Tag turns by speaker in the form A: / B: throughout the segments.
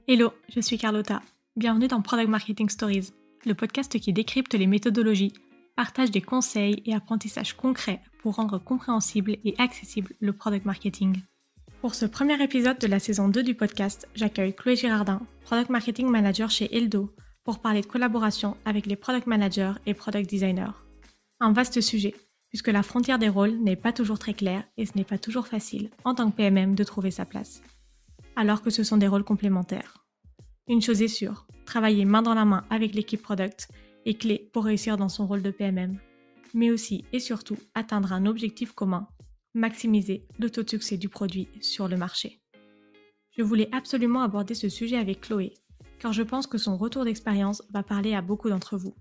A: Hello, je suis Carlotta. Bienvenue dans Product Marketing Stories, le podcast qui décrypte les méthodologies, partage des conseils et apprentissages concrets pour rendre compréhensible et accessible le product marketing. Pour ce premier épisode de la saison 2 du podcast, j'accueille Chloé Girardin, Product Marketing Manager chez Eldo, pour parler de collaboration avec les Product Managers et Product Designers. Un vaste sujet, puisque la frontière des rôles n'est pas toujours très claire et ce n'est pas toujours facile, en tant que PMM, de trouver sa place. Alors que ce sont des rôles complémentaires. Une chose est sûre, travailler main dans la main avec l'équipe product est clé pour réussir dans son rôle de PMM, mais aussi et surtout atteindre un objectif commun, maximiser le taux de succès du produit sur le marché. Je voulais absolument aborder ce sujet avec Chloé, car je pense que son retour d'expérience va parler à beaucoup d'entre vous.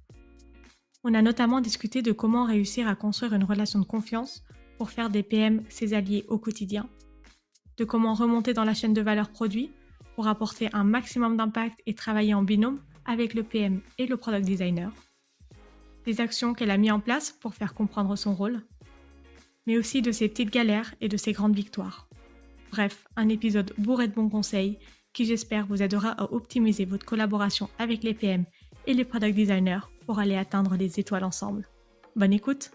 A: On a notamment discuté de comment réussir à construire une relation de confiance pour faire des PM ses alliés au quotidien, de comment remonter dans la chaîne de valeur produit pour apporter un maximum d'impact et travailler en binôme avec le PM et le Product Designer, des actions qu'elle a mises en place pour faire comprendre son rôle, mais aussi de ses petites galères et de ses grandes victoires. Bref, un épisode bourré de bons conseils qui j'espère vous aidera à optimiser votre collaboration avec les PM et les Product Designers pour aller atteindre les étoiles ensemble. Bonne écoute!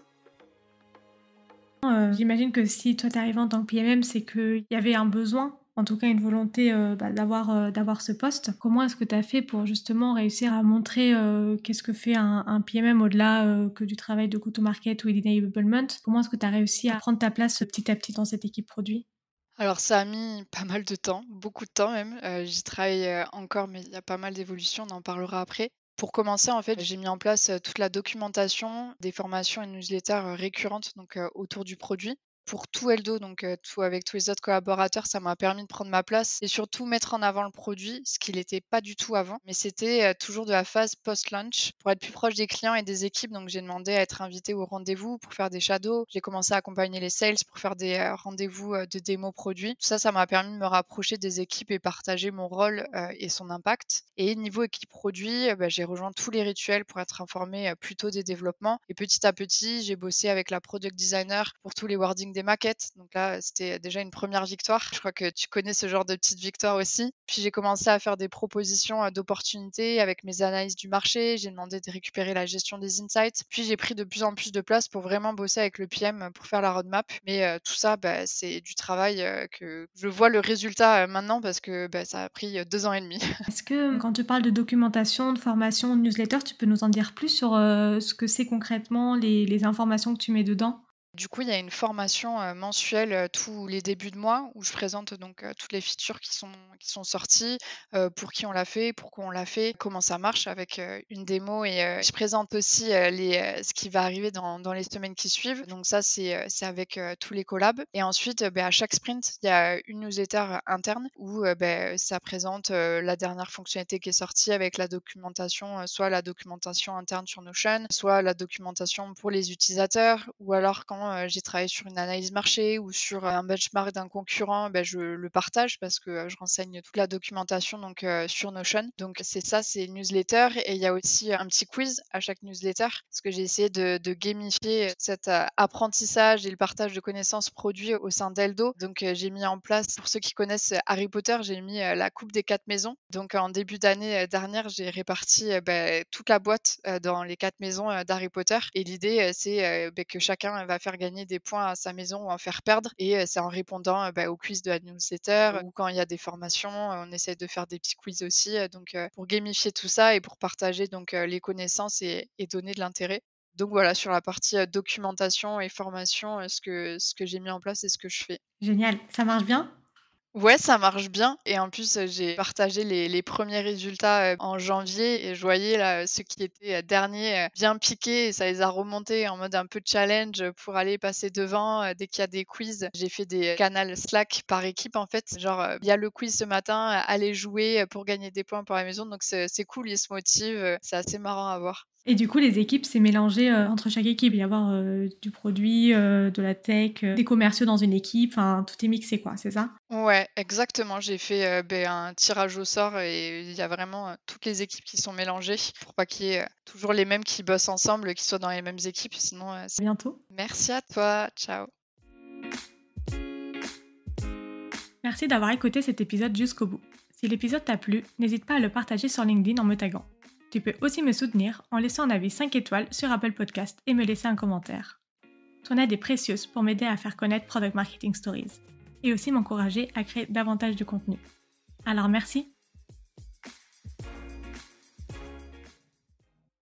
A: J'imagine que si toi t'es arrivé en tant que PMM, c'est qu'il y avait un besoin, en tout cas une volonté d'avoir ce poste. Comment est-ce que tu as fait pour justement réussir à montrer qu'est-ce que fait un PMM au-delà que du travail de go-to-market ou d'enablement? Comment est-ce que tu as réussi à prendre ta place petit à petit dans cette équipe produit?
B: Alors ça a mis pas mal de temps, beaucoup de temps même. J'y travaille, encore, mais il y a pas mal d'évolutions, on en parlera après. Pour commencer, en fait, j'ai mis en place, toute la documentation, des formations et newsletters, récurrentes donc autour du produit. Pour tout Eldo, donc tout avec tous les autres collaborateurs, ça m'a permis de prendre ma place et surtout mettre en avant le produit, ce qu'il était pas du tout avant. Mais c'était, toujours de la phase post-launch pour être plus proche des clients et des équipes. Donc j'ai demandé à être invitée au rendez-vous pour faire des shadows. J'ai commencé à accompagner les sales pour faire des, rendez-vous, de démo produits. Tout ça, ça m'a permis de me rapprocher des équipes et partager mon rôle, et son impact. Et niveau équipe produit, j'ai rejoint tous les rituels pour être informée, plus tôt des développements et petit à petit, j'ai bossé avec la product designer pour tous les wordings des maquettes. Donc là, c'était déjà une première victoire. Je crois que tu connais ce genre de petites victoires aussi. Puis j'ai commencé à faire des propositions, d'opportunités avec mes analyses du marché. J'ai demandé de récupérer la gestion des insights. Puis j'ai pris de plus en plus de place pour vraiment bosser avec le PM, pour faire la roadmap. Mais, tout ça, c'est du travail, que je vois le résultat, maintenant parce que, ça a pris, 2 ans et demi.
A: Est-ce que quand tu parles de documentation, de formation, de newsletter, tu peux nous en dire plus sur ce que c'est concrètement, les informations que tu mets dedans?
B: Du coup, il y a une formation, mensuelle, tous les débuts de mois où je présente donc, toutes les features qui sont sorties, pour qui on l'a fait, pourquoi on l'a fait, comment ça marche avec, une démo et je présente aussi, ce qui va arriver dans les semaines qui suivent. Donc ça, c'est avec, tous les collabs et ensuite, à chaque sprint, il y a une newsletter interne où, ça présente, la dernière fonctionnalité qui est sortie avec la documentation, soit la documentation interne sur Notion, soit la documentation pour les utilisateurs ou alors quand j'ai travaillé sur une analyse marché ou sur un benchmark d'un concurrent, je le partage parce que, je renseigne toute la documentation donc sur Notion. Donc c'est ça, c'est une newsletter et il y a aussi un petit quiz à chaque newsletter parce que j'ai essayé de gamifier cet, apprentissage et le partage de connaissances produits au sein d'Eldo. Donc j'ai mis en place, pour ceux qui connaissent Harry Potter, j'ai mis, la coupe des 4 maisons. Donc en début d'année, dernière, j'ai réparti, toute la boîte, dans les 4 maisons, d'Harry Potter et l'idée, c'est, que chacun va faire gagner des points à sa maison ou en faire perdre et c'est en répondant, au quiz de la newsletter ou quand il y a des formations, on essaie de faire des petits quiz aussi, donc pour gamifier tout ça et pour partager donc les connaissances et donner de l'intérêt. Donc voilà, sur la partie, documentation et formation, ce que j'ai mis en place et ce que je fais.
A: Génial, ça marche bien?
B: Ouais, ça marche bien et en plus, j'ai partagé les premiers résultats, en janvier et je voyais là, ceux qui étaient, derniers, bien piquer et ça les a remontés en mode un peu challenge, pour aller passer devant, dès qu'il y a des quiz. J'ai fait des canals Slack par équipe en fait, genre, il y a le quiz ce matin, allez jouer, pour gagner des points pour la maison donc c'est cool, ils se motivent, c'est assez marrant à voir.
A: Et du coup, les équipes, c'est mélangé, entre chaque équipe. Il va y avoir, du produit, de la tech, des commerciaux dans une équipe, enfin tout est mixé quoi, c'est ça?
B: Ouais, exactement. J'ai fait, un tirage au sort et il y a vraiment, toutes les équipes qui sont mélangées pour pas qu'il y ait, toujours les mêmes qui bossent ensemble, qui soient dans les mêmes équipes, sinon,
A: À bientôt.
B: merci à toi. Ciao.
A: Merci d'avoir écouté cet épisode jusqu'au bout. Si l'épisode t'a plu, n'hésite pas à le partager sur LinkedIn en me taguant. Tu peux aussi me soutenir en laissant un avis 5 étoiles sur Apple Podcast et me laisser un commentaire. Ton aide est précieuse pour m'aider à faire connaître Product Marketing Stories et aussi m'encourager à créer davantage de contenu. Alors merci!